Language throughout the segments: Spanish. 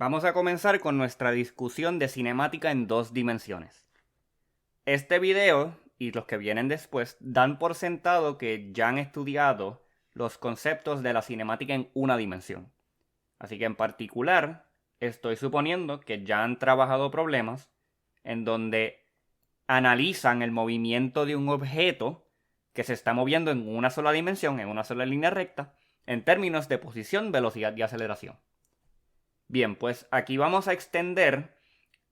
Vamos a comenzar con nuestra discusión de cinemática en dos dimensiones. Este video y los que vienen después dan por sentado que ya han estudiado los conceptos de la cinemática en una dimensión. Así que en particular estoy suponiendo que ya han trabajado problemas en donde analizan el movimiento de un objeto que se está moviendo en una sola dimensión, en una sola línea recta, en términos de posición, velocidad y aceleración. Bien, pues aquí vamos a extender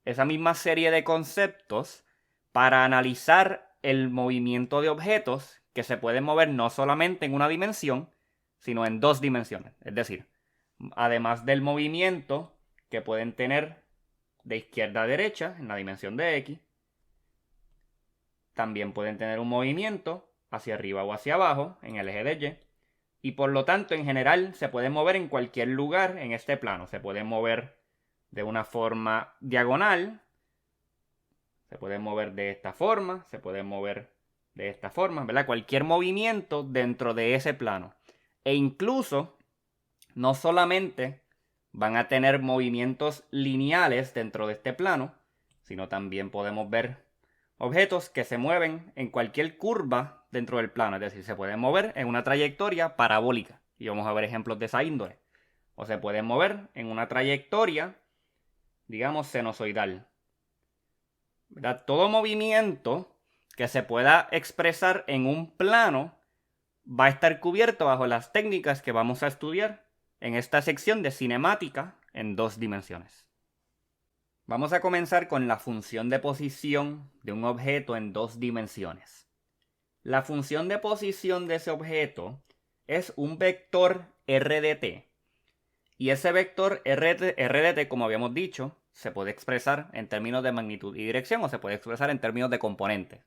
esa misma serie de conceptos para analizar el movimiento de objetos que se pueden mover no solamente en una dimensión, sino en dos dimensiones. Es decir, además del movimiento que pueden tener de izquierda a derecha en la dimensión de X, también pueden tener un movimiento hacia arriba o hacia abajo en el eje de Y. Y por lo tanto, en general, se pueden mover en cualquier lugar en este plano. Se pueden mover de una forma diagonal. Se pueden mover de esta forma. Se pueden mover de esta forma, ¿verdad? Cualquier movimiento dentro de ese plano. E incluso, no solamente van a tener movimientos lineales dentro de este plano, sino también podemos ver objetos que se mueven en cualquier curva dentro del plano, es decir, se pueden mover en una trayectoria parabólica. Y vamos a ver ejemplos de esa índole. O se pueden mover en una trayectoria, digamos, sinusoidal. ¿Verdad? Todo movimiento que se pueda expresar en un plano va a estar cubierto bajo las técnicas que vamos a estudiar en esta sección de cinemática en dos dimensiones. Vamos a comenzar con la función de posición de un objeto en dos dimensiones. La función de posición de ese objeto es un vector RDT. Y ese vector RDT, como habíamos dicho, se puede expresar en términos de magnitud y dirección o se puede expresar en términos de componentes.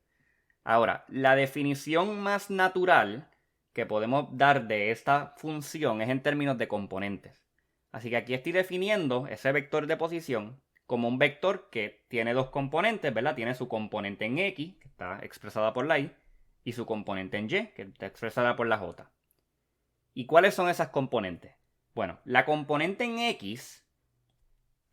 Ahora, la definición más natural que podemos dar de esta función es en términos de componentes. Así que aquí estoy definiendo ese vector de posición como un vector que tiene dos componentes, ¿verdad? Tiene su componente en X, que está expresada por la Y, y su componente en Y, que está expresada por la J. ¿Y cuáles son esas componentes? Bueno, la componente en X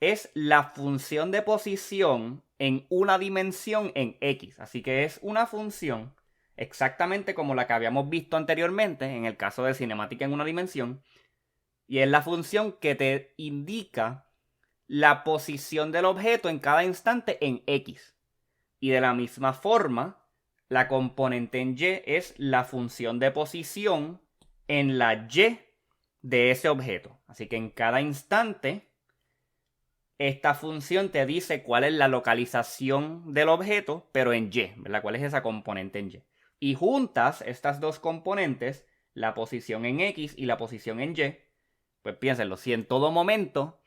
es la función de posición en una dimensión en X. Así que es una función exactamente como la que habíamos visto anteriormente en el caso de cinemática en una dimensión. Y es la función que te indica la posición del objeto en cada instante en X. Y de la misma forma, la componente en Y es la función de posición en la Y de ese objeto. Así que en cada instante, esta función te dice cuál es la localización del objeto, pero en Y, ¿verdad? ¿Cuál es esa componente en Y? Y juntas estas dos componentes, la posición en X y la posición en Y, pues piénsenlo, si en todo momento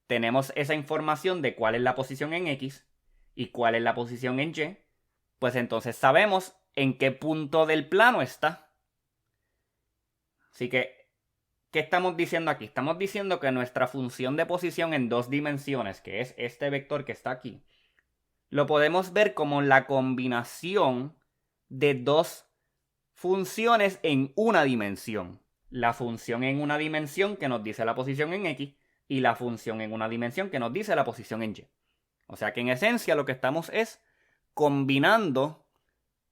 tenemos esa información de cuál es la posición en X y cuál es la posición en Y, pues entonces sabemos en qué punto del plano está. Así que, ¿qué estamos diciendo aquí? Estamos diciendo que nuestra función de posición en dos dimensiones, que es este vector que está aquí, lo podemos ver como la combinación de dos funciones en una dimensión. La función en una dimensión que nos dice la posición en X y la función en una dimensión que nos dice la posición en Y. O sea que en esencia lo que estamos es combinando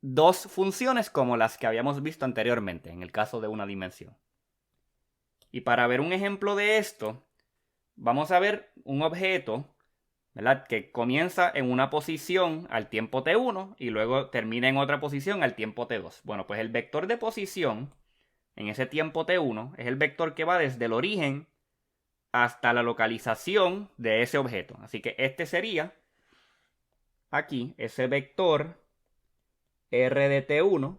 dos funciones como las que habíamos visto anteriormente, en el caso de una dimensión. Y para ver un ejemplo de esto, vamos a ver un objeto, ¿verdad?, que comienza en una posición al tiempo t1 y luego termina en otra posición al tiempo t2. Bueno, pues el vector de posición en ese tiempo t1 es el vector que va desde el origen hasta la localización de ese objeto. Así que este sería aquí ese vector R de t1.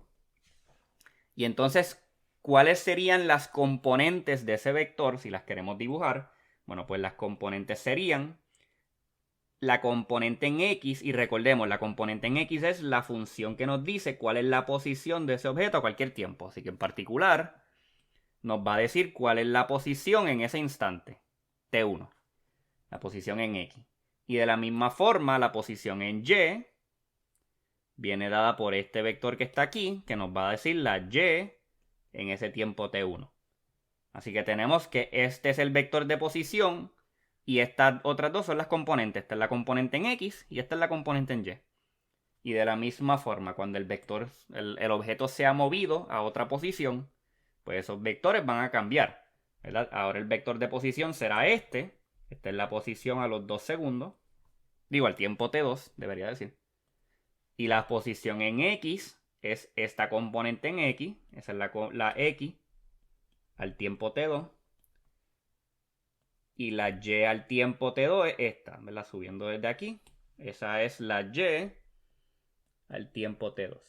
Y entonces, ¿cuáles serían las componentes de ese vector si las queremos dibujar? Bueno, pues las componentes serían la componente en X, y recordemos, la componente en X es la función que nos dice cuál es la posición de ese objeto a cualquier tiempo. Así que en particular nos va a decir cuál es la posición en ese instante, t1, la posición en X. Y de la misma forma, la posición en Y viene dada por este vector que está aquí, que nos va a decir la Y en ese tiempo t1. Así que tenemos que este es el vector de posición Y estas otras dos son las componentes. Esta es la componente en X y esta es la componente en Y. Y de la misma forma, cuando el vector, el objeto se ha movido a otra posición, pues esos vectores van a cambiar, ¿verdad? Ahora el vector de posición será este. Esta es la posición a los 2 segundos. Digo, al tiempo t2, debería decir. Y la posición en X es esta componente en X. Esa es la X al tiempo t2. Y la Y al tiempo t2 es esta, ¿verdad? Subiendo desde aquí. Esa es la Y al tiempo t2.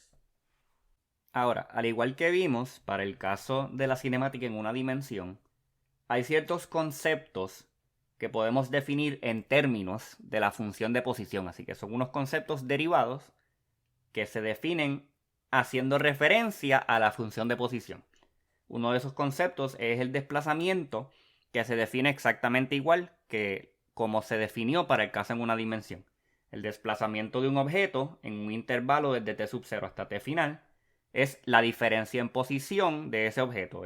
Ahora, al igual que vimos para el caso de la cinemática en una dimensión, hay ciertos conceptos que podemos definir en términos de la función de posición. Así que son unos conceptos derivados que se definen haciendo referencia a la función de posición. Uno de esos conceptos es el desplazamiento, que se define exactamente igual que como se definió para el caso en una dimensión. El desplazamiento de un objeto en un intervalo desde t sub 0 hasta t final es la diferencia en posición de ese objeto.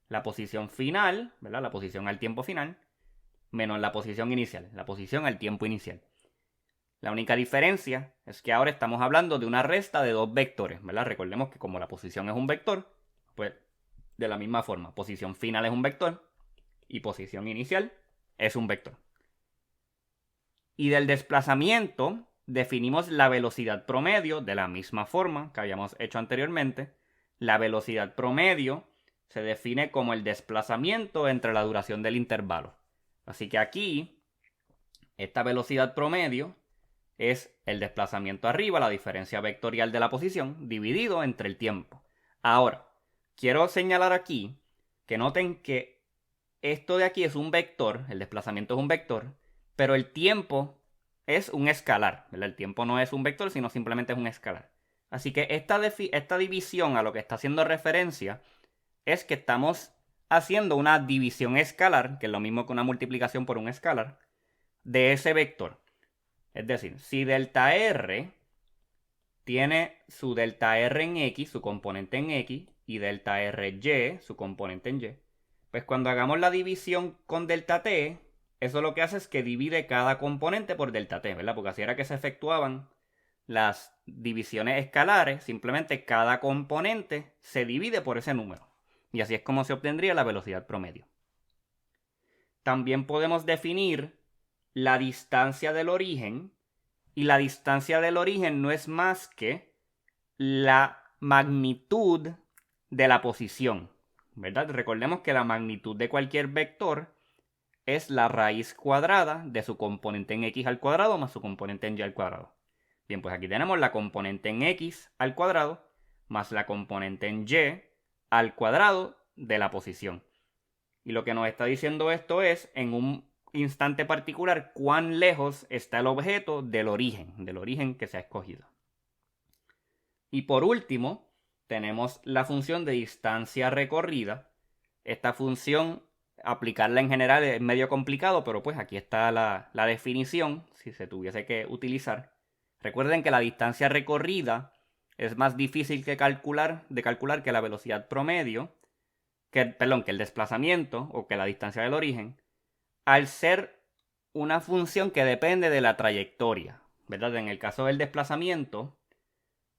La posición final, ¿verdad? La posición al tiempo final, menos la posición inicial, la posición al tiempo inicial. La única diferencia es que ahora estamos hablando de una resta de dos vectores, ¿verdad? Recordemos que como la posición es un vector, pues de la misma forma, posición final es un vector y posición inicial es un vector. Y del desplazamiento definimos la velocidad promedio de la misma forma que habíamos hecho anteriormente. La velocidad promedio se define como el desplazamiento entre la duración del intervalo. Así que aquí, esta velocidad promedio es el desplazamiento arriba, la diferencia vectorial de la posición, dividido entre el tiempo. Ahora, quiero señalar aquí que noten que esto de aquí es un vector, el desplazamiento es un vector, pero el tiempo es un escalar, ¿verdad? El tiempo no es un vector, sino simplemente es un escalar. Así que esta división a lo que está haciendo referencia es que estamos haciendo una división escalar, que es lo mismo que una multiplicación por un escalar, de ese vector. Es decir, si delta R tiene su delta R en X, su componente en X, y delta RY, su componente en Y, pues cuando hagamos la división con delta T, eso lo que hace es que divide cada componente por delta T, ¿verdad? Porque así era que se efectuaban las divisiones escalares, simplemente cada componente se divide por ese número. Y así es como se obtendría la velocidad promedio. También podemos definir la distancia del origen, y la distancia del origen no es más que la magnitud de la posición, ¿verdad? Recordemos que la magnitud de cualquier vector es la raíz cuadrada de su componente en x al cuadrado más su componente en y al cuadrado. Bien, pues aquí tenemos la componente en x al cuadrado más la componente en y al cuadrado de la posición. Y lo que nos está diciendo esto es, en un instante particular, cuán lejos está el objeto del origen que se ha escogido. Y por último, tenemos la función de distancia recorrida. Esta función, aplicarla en general es medio complicado, pero pues aquí está la definición, si se tuviese que utilizar. Recuerden que la distancia recorrida es más difícil de calcular que la velocidad promedio, que el desplazamiento o que la distancia del origen, al ser una función que depende de la trayectoria, ¿verdad? En el caso del desplazamiento,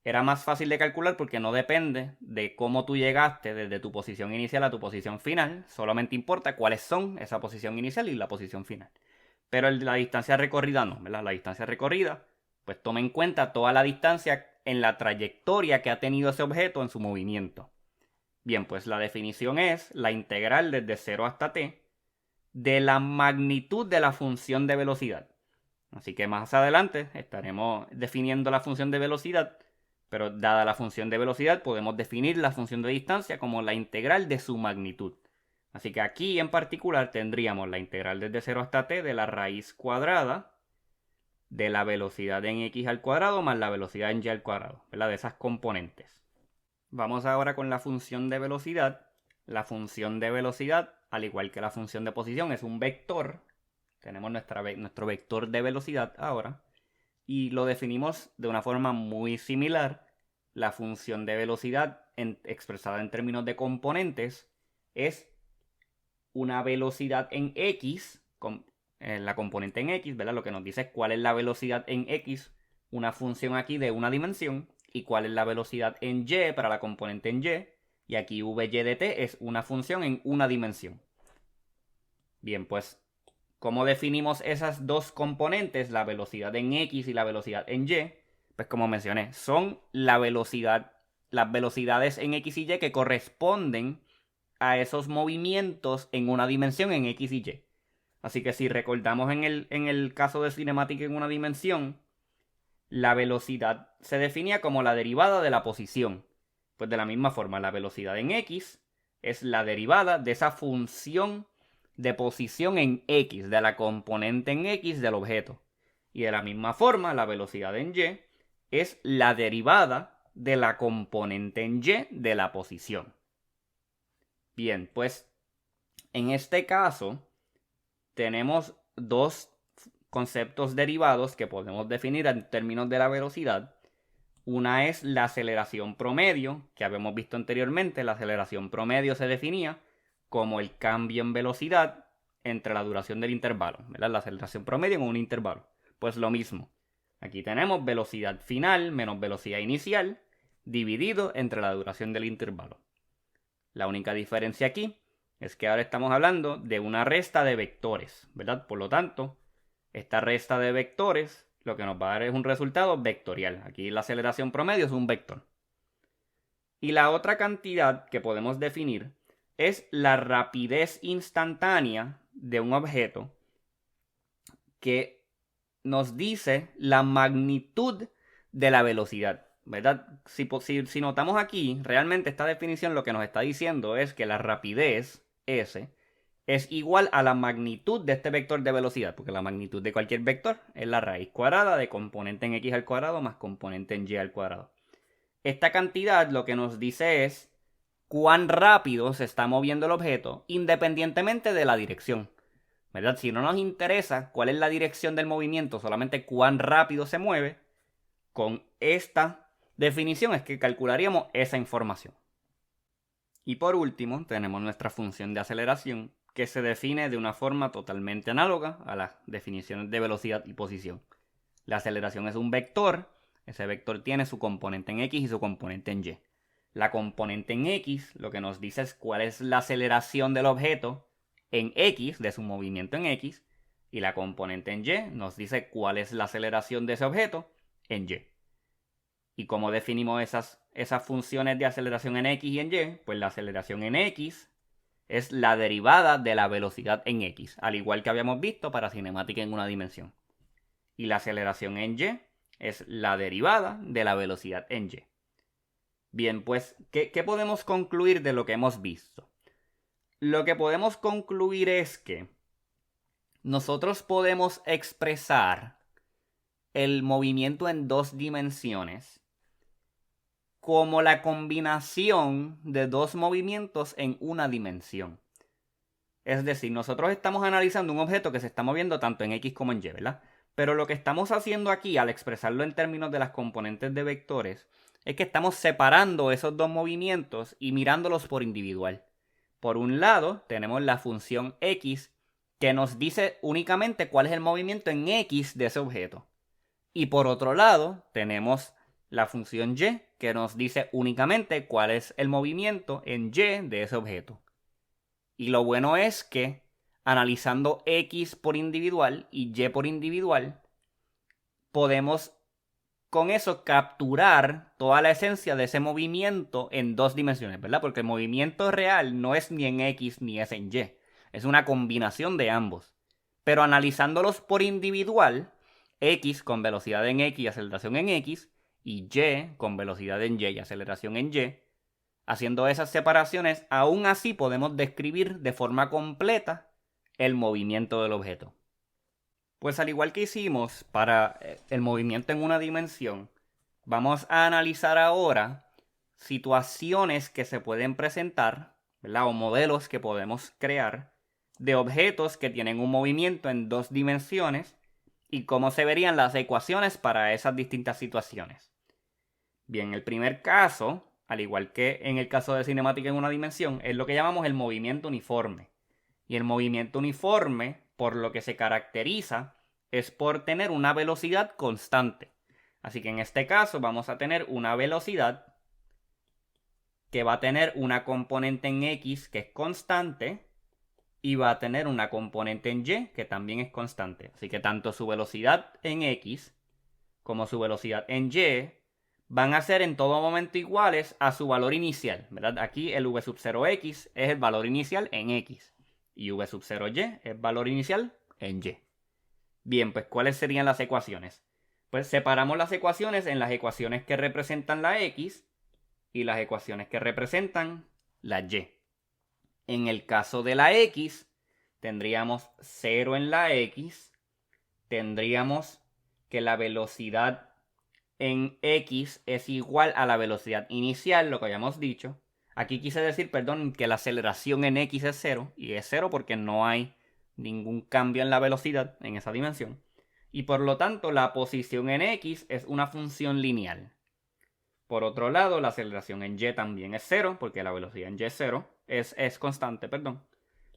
era más fácil de calcular porque no depende de cómo tú llegaste desde tu posición inicial a tu posición final, solamente importa cuáles son esa posición inicial y la posición final. Pero la distancia recorrida no, ¿verdad? La distancia recorrida, pues toma en cuenta toda la distancia en la trayectoria que ha tenido ese objeto en su movimiento. Bien, pues la definición es la integral desde 0 hasta t de la magnitud de la función de velocidad. Así que más adelante estaremos definiendo la función de velocidad, pero dada la función de velocidad podemos definir la función de distancia como la integral de su magnitud. Así que aquí en particular tendríamos la integral desde 0 hasta t de la raíz cuadrada de la velocidad en x al cuadrado más la velocidad en y al cuadrado, ¿verdad? De esas componentes. Vamos ahora con la función de velocidad. La función de velocidad, al igual que la función de posición, es un vector. Tenemos nuestro vector de velocidad ahora. Y lo definimos de una forma muy similar. La función de velocidad, expresada en términos de componentes, es una velocidad en x la componente en X, ¿verdad? Lo que nos dice es cuál es la velocidad en X, una función aquí de una dimensión, y cuál es la velocidad en Y para la componente en Y, y aquí Vy de t es una función en una dimensión. Bien, pues, ¿cómo definimos esas dos componentes, la velocidad en X y la velocidad en Y? Pues como mencioné, son las velocidades en X y Y que corresponden a esos movimientos en una dimensión en X y Y. Así que si recordamos en el caso de cinemática en una dimensión, la velocidad se definía como la derivada de la posición. Pues de la misma forma, la velocidad en X es la derivada de esa función de posición en X, de la componente en X del objeto. Y de la misma forma, la velocidad en Y es la derivada de la componente en Y de la posición. Bien, pues en este caso tenemos dos conceptos derivados que podemos definir en términos de la velocidad. Una es la aceleración promedio, que habíamos visto anteriormente. La aceleración promedio se definía como el cambio en velocidad entre la duración del intervalo, ¿verdad? La aceleración promedio en un intervalo. Pues lo mismo. Aquí tenemos velocidad final menos velocidad inicial dividido entre la duración del intervalo. La única diferencia aquí es que ahora estamos hablando de una resta de vectores, ¿verdad? Por lo tanto, esta resta de vectores lo que nos va a dar es un resultado vectorial. Aquí la aceleración promedio es un vector. Y la otra cantidad que podemos definir es la rapidez instantánea de un objeto que nos dice la magnitud de la velocidad, ¿verdad? Si notamos aquí, realmente esta definición lo que nos está diciendo es que la rapidez, S, es igual a la magnitud de este vector de velocidad, porque la magnitud de cualquier vector es la raíz cuadrada de componente en X al cuadrado más componente en Y al cuadrado. Esta cantidad lo que nos dice es cuán rápido se está moviendo el objeto independientemente de la dirección, ¿verdad? Si no nos interesa cuál es la dirección del movimiento, solamente cuán rápido se mueve, con esta definición es que calcularíamos esa información. Y por último, tenemos nuestra función de aceleración, que se define de una forma totalmente análoga a las definiciones de velocidad y posición. La aceleración es un vector, ese vector tiene su componente en X y su componente en Y. La componente en X lo que nos dice es cuál es la aceleración del objeto en X, de su movimiento en X, y la componente en Y nos dice cuál es la aceleración de ese objeto en Y. ¿Y cómo definimos esas funciones de aceleración en X y en Y? Pues la aceleración en X es la derivada de la velocidad en X, al igual que habíamos visto para cinemática en una dimensión. Y la aceleración en Y es la derivada de la velocidad en Y. Bien, pues, ¿qué podemos concluir de lo que hemos visto? Lo que podemos concluir es que nosotros podemos expresar el movimiento en dos dimensiones como la combinación de dos movimientos en una dimensión. Es decir, nosotros estamos analizando un objeto que se está moviendo tanto en X como en Y, ¿verdad? Pero lo que estamos haciendo aquí, al expresarlo en términos de las componentes de vectores, es que estamos separando esos dos movimientos y mirándolos por individual. Por un lado, tenemos la función X, que nos dice únicamente cuál es el movimiento en X de ese objeto. Y por otro lado, tenemos la función Y, que nos dice únicamente cuál es el movimiento en Y de ese objeto. Y lo bueno es que analizando X por individual y Y por individual, podemos con eso capturar toda la esencia de ese movimiento en dos dimensiones, ¿verdad? Porque el movimiento real no es ni en X ni es en Y. Es una combinación de ambos. Pero analizándolos por individual, X con velocidad en X y aceleración en X, y Y con velocidad en Y y aceleración en Y, haciendo esas separaciones, aún así podemos describir de forma completa el movimiento del objeto. Pues al igual que hicimos para el movimiento en una dimensión, vamos a analizar ahora situaciones que se pueden presentar, ¿verdad? O modelos que podemos crear de objetos que tienen un movimiento en dos dimensiones y cómo se verían las ecuaciones para esas distintas situaciones. Bien, el primer caso, al igual que en el caso de cinemática en una dimensión, es lo que llamamos el movimiento uniforme. Y el movimiento uniforme por lo que se caracteriza es por tener una velocidad constante. Así que en este caso vamos a tener una velocidad que va a tener una componente en X que es constante y va a tener una componente en Y que también es constante. Así que tanto su velocidad en X como su velocidad en Y van a ser en todo momento iguales a su valor inicial, ¿verdad? Aquí el v sub 0x es el valor inicial en X y v sub 0y es el valor inicial en Y. Bien, pues ¿cuáles serían las ecuaciones? Pues separamos las ecuaciones en las ecuaciones que representan la X y las ecuaciones que representan la Y. En el caso de la X, tendríamos 0 en la X, tendríamos que la velocidad en X es igual a la velocidad inicial, lo que habíamos dicho. Aquí quise decir, perdón, que la aceleración en X es 0, y es 0 porque no hay ningún cambio en la velocidad en esa dimensión. Y por lo tanto, la posición en X es una función lineal. Por otro lado, la aceleración en Y también es 0, porque la velocidad en Y es 0, es constante, perdón.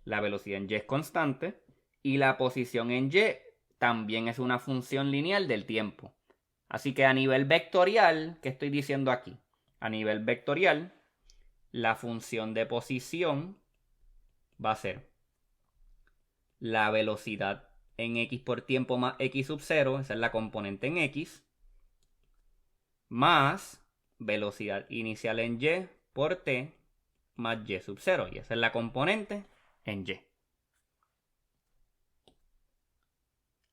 La velocidad en Y es constante, y la posición en Y también es una función lineal del tiempo. Así que a nivel vectorial, ¿qué estoy diciendo aquí? A nivel vectorial, la función de posición va a ser la velocidad en X por tiempo más X sub 0, esa es la componente en X, más velocidad inicial en Y por T más Y sub 0, y esa es la componente en Y.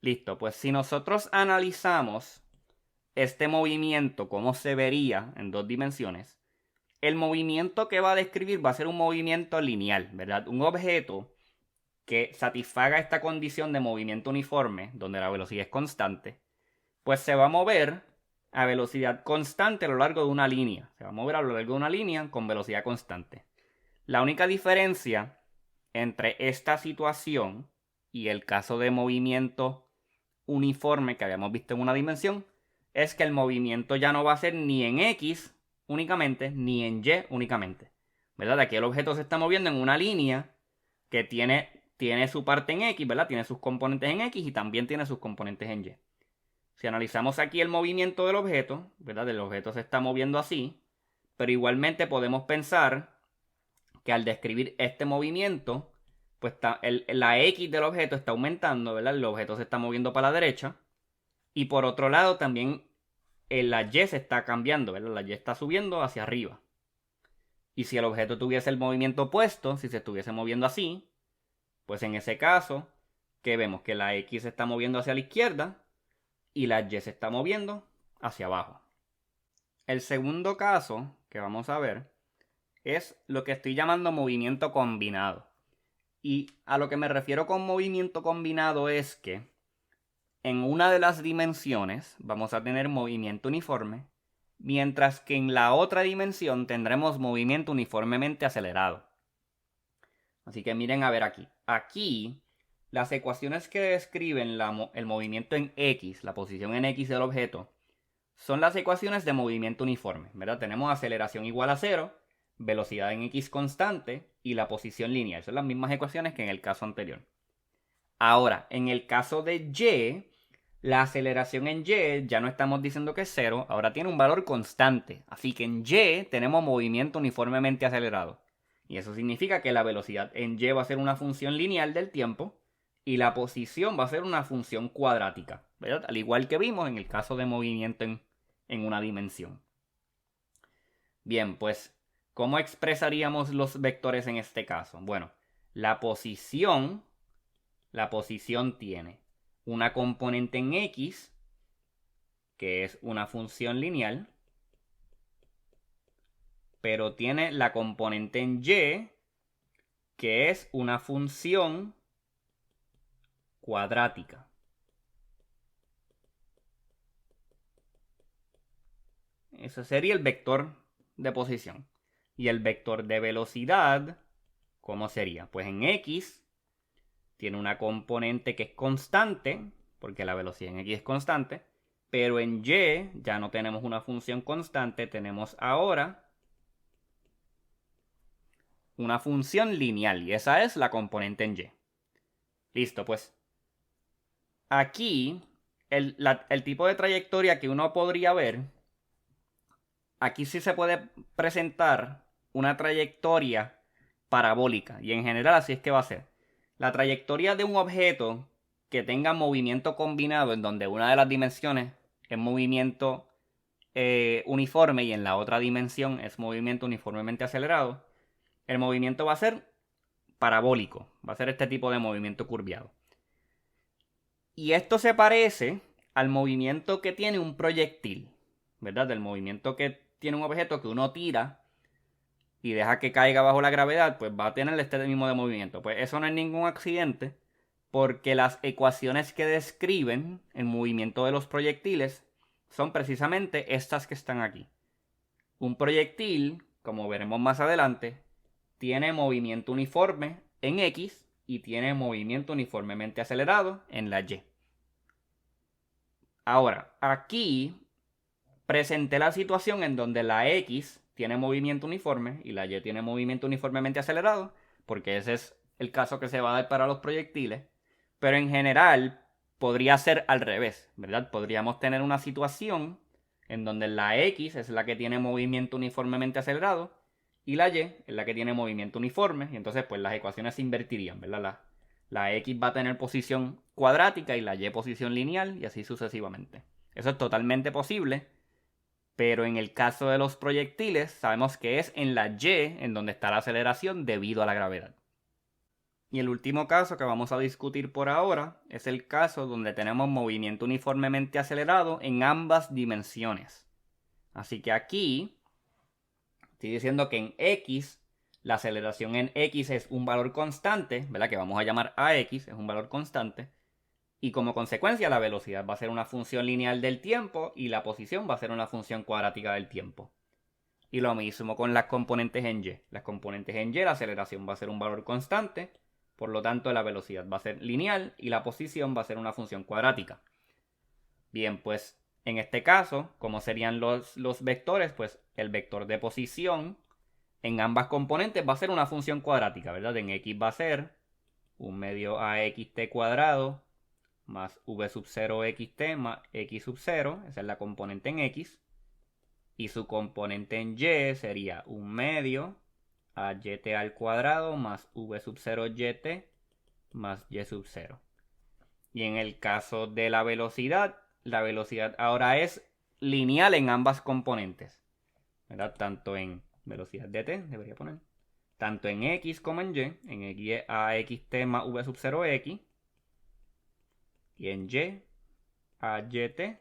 Listo, pues si nosotros analizamos este movimiento, cómo se vería en dos dimensiones, el movimiento que va a describir va a ser un movimiento lineal, ¿verdad? Un objeto que satisfaga esta condición de movimiento uniforme, donde la velocidad es constante, pues se va a mover a velocidad constante a lo largo de una línea. Se va a mover a lo largo de una línea con velocidad constante. La única diferencia entre esta situación y el caso de movimiento uniforme que habíamos visto en una dimensión es que el movimiento ya no va a ser ni en X únicamente, ni en Y únicamente. ¿Verdad? Aquí el objeto se está moviendo en una línea que tiene su parte en X, ¿verdad? Tiene sus componentes en X y también tiene sus componentes en Y. Si analizamos aquí el movimiento del objeto, ¿verdad? El objeto se está moviendo así, pero igualmente podemos pensar que al describir este movimiento, pues la X del objeto está aumentando, ¿verdad? El objeto se está moviendo para la derecha. Y por otro lado también la Y se está cambiando, ¿verdad? La Y está subiendo hacia arriba. Y si el objeto tuviese el movimiento opuesto, si se estuviese moviendo así, pues en ese caso, que vemos que la X se está moviendo hacia la izquierda y la Y se está moviendo hacia abajo. El segundo caso que vamos a ver es lo que estoy llamando movimiento combinado. Y a lo que me refiero con movimiento combinado es que en una de las dimensiones vamos a tener movimiento uniforme, mientras que en la otra dimensión tendremos movimiento uniformemente acelerado. Así que miren a ver aquí. Aquí, las ecuaciones que describen el movimiento en X, la posición en X del objeto, son las ecuaciones de movimiento uniforme, ¿verdad? Tenemos aceleración igual a 0, velocidad en X constante y la posición lineal. Son las mismas ecuaciones que en el caso anterior. Ahora, en el caso de Y, la aceleración en Y ya no estamos diciendo que es 0, ahora tiene un valor constante. Así que en Y tenemos movimiento uniformemente acelerado. Y eso significa que la velocidad en Y va a ser una función lineal del tiempo y la posición va a ser una función cuadrática, ¿verdad? Al igual que vimos en el caso de movimiento en una dimensión. Bien, pues, ¿cómo expresaríamos los vectores en este caso? Bueno, la posición tiene una componente en X, que es una función lineal, pero tiene la componente en Y, que es una función cuadrática. Ese sería el vector de posición. Y el vector de velocidad, ¿cómo sería? Pues en X tiene una componente que es constante, porque la velocidad en X es constante, pero en Y ya no tenemos una función constante, tenemos ahora una función lineal, y esa es la componente en Y. Listo, pues aquí, el tipo de trayectoria que uno podría ver, aquí sí se puede presentar una trayectoria parabólica. Y en general así es que va a ser. La trayectoria de un objeto que tenga movimiento combinado, en donde una de las dimensiones es movimiento uniforme y en la otra dimensión es movimiento uniformemente acelerado, el movimiento va a ser parabólico. Va a ser este tipo de movimiento curviado. Y esto se parece al movimiento que tiene un proyectil, ¿verdad? Del movimiento que tiene un objeto que uno tira y deja que caiga bajo la gravedad, pues va a tener este mismo de movimiento. Pues eso no es ningún accidente, porque las ecuaciones que describen el movimiento de los proyectiles son precisamente estas que están aquí. Un proyectil, como veremos más adelante, tiene movimiento uniforme en X y tiene movimiento uniformemente acelerado en la Y. Ahora, aquí presenté la situación en donde la X tiene movimiento uniforme y la Y tiene movimiento uniformemente acelerado, porque ese es el caso que se va a dar para los proyectiles. Pero en general podría ser al revés, ¿verdad? Podríamos tener una situación en donde la X es la que tiene movimiento uniformemente acelerado y la Y es la que tiene movimiento uniforme. Y entonces pues las ecuaciones se invertirían, ¿verdad? La X va a tener posición cuadrática y la Y posición lineal y así sucesivamente. Eso es totalmente posible, pero en el caso de los proyectiles sabemos que es en la Y en donde está la aceleración debido a la gravedad. Y el último caso que vamos a discutir por ahora es el caso donde tenemos movimiento uniformemente acelerado en ambas dimensiones. Así que aquí estoy diciendo que en X la aceleración en X es un valor constante, ¿verdad? Que vamos a llamar AX, es un valor constante. Y como consecuencia la velocidad va a ser una función lineal del tiempo y la posición va a ser una función cuadrática del tiempo. Y lo mismo con las componentes en Y. Las componentes en Y, la aceleración va a ser un valor constante, por lo tanto la velocidad va a ser lineal y la posición va a ser una función cuadrática. Bien, pues en este caso, ¿cómo serían los vectores? Pues el vector de posición en ambas componentes va a ser una función cuadrática, ¿verdad? En X va a ser 1 medio AXT cuadrado más V sub 0 XT más X sub 0, esa es la componente en X. Y su componente en Y sería 1 medio a YT al cuadrado más V sub 0 YT más Y sub 0. Y en el caso de la velocidad ahora es lineal en ambas componentes, ¿verdad? Tanto en velocidad dt, debería poner, tanto en X como en X es AXT más V sub 0X, y en Y AYT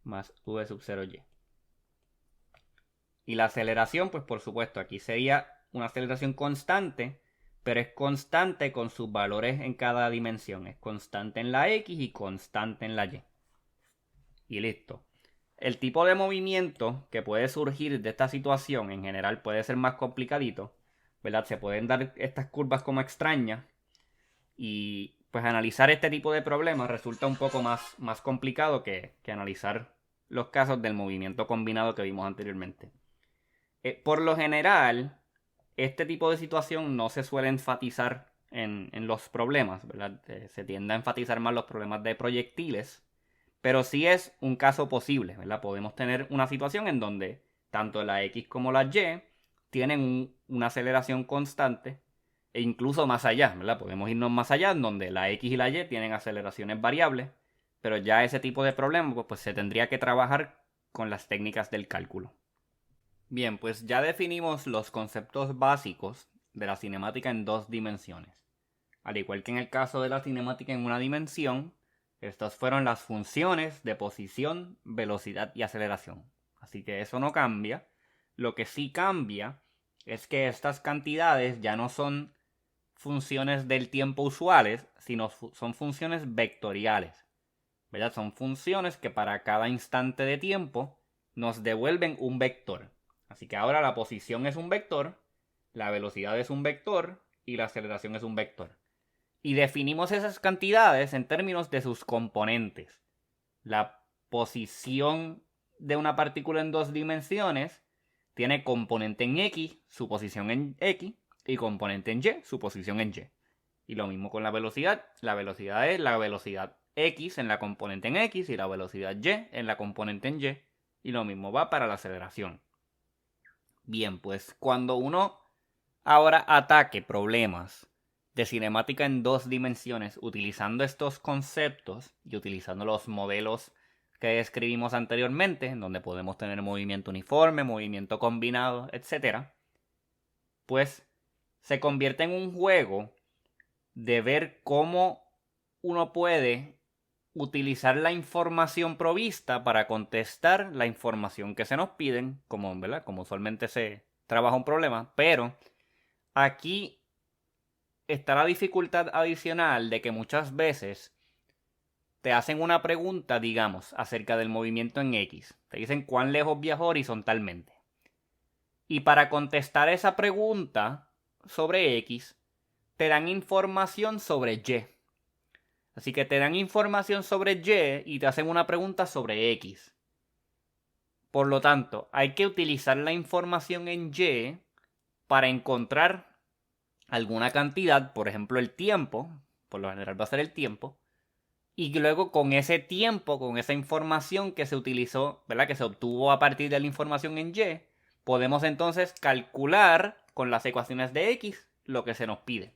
más V sub 0Y. Y la aceleración, pues por supuesto, aquí sería una aceleración constante, pero es constante con sus valores en cada dimensión. Es constante en la X y constante en la Y. Y listo. El tipo de movimiento que puede surgir de esta situación en general puede ser más complicadito, ¿verdad? Se pueden dar estas curvas como extrañas y pues analizar este tipo de problemas resulta un poco más complicado que analizar los casos del movimiento combinado que vimos anteriormente. Por lo general, este tipo de situación no se suele enfatizar en los problemas, ¿verdad? Se tiende a enfatizar más los problemas de proyectiles, pero sí es un caso posible, ¿verdad? Podemos tener una situación en donde tanto la X como la Y tienen una aceleración constante e incluso más allá, ¿verdad? Podemos irnos más allá en donde la X y la Y tienen aceleraciones variables, pero ya ese tipo de problemas pues se tendría que trabajar con las técnicas del cálculo. Bien, pues ya definimos los conceptos básicos de la cinemática en dos dimensiones. Al igual que en el caso de la cinemática en una dimensión, estas fueron las funciones de posición, velocidad y aceleración. Así que eso no cambia. Lo que sí cambia es que estas cantidades ya no son funciones del tiempo usuales, sino son funciones vectoriales. ¿Verdad? Son funciones que para cada instante de tiempo nos devuelven un vector. Así que ahora la posición es un vector, la velocidad es un vector y la aceleración es un vector. Y definimos esas cantidades en términos de sus componentes. La posición de una partícula en dos dimensiones tiene componente en X, su posición en X, y componente en Y, su posición en Y. Y lo mismo con la velocidad. La velocidad es la velocidad X en la componente en X y la velocidad Y en la componente en Y. Y lo mismo va para la aceleración. Bien, pues cuando uno ahora ataque problemas de cinemática en 2 dimensiones utilizando estos conceptos y utilizando los modelos que describimos anteriormente, en donde podemos tener movimiento uniforme, movimiento combinado, etc., pues se convierte en un juego de ver cómo uno puede utilizar la información provista para contestar la información que se nos piden, como, ¿verdad? Como usualmente se trabaja un problema, pero aquí está la dificultad adicional de que muchas veces te hacen una pregunta, digamos, acerca del movimiento en X. Te dicen cuán lejos viajó horizontalmente. Y para contestar esa pregunta sobre X, te dan información sobre Y. Así que te dan información sobre Y y te hacen una pregunta sobre X. Por lo tanto, hay que utilizar la información en Y para encontrar alguna cantidad, por ejemplo el tiempo, por lo general va a ser el tiempo, y luego con ese tiempo, con esa información que se utilizó, ¿verdad? Que se obtuvo a partir de la información en Y, podemos entonces calcular con las ecuaciones de X lo que se nos pide.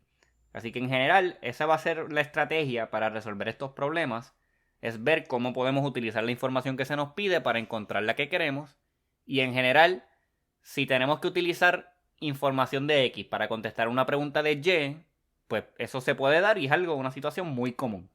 Así que en general, esa va a ser la estrategia para resolver estos problemas, es ver cómo podemos utilizar la información que se nos pide para encontrar la que queremos, y en general, si tenemos que utilizar información de X para contestar una pregunta de Y, pues eso se puede dar y es algo, una situación muy común.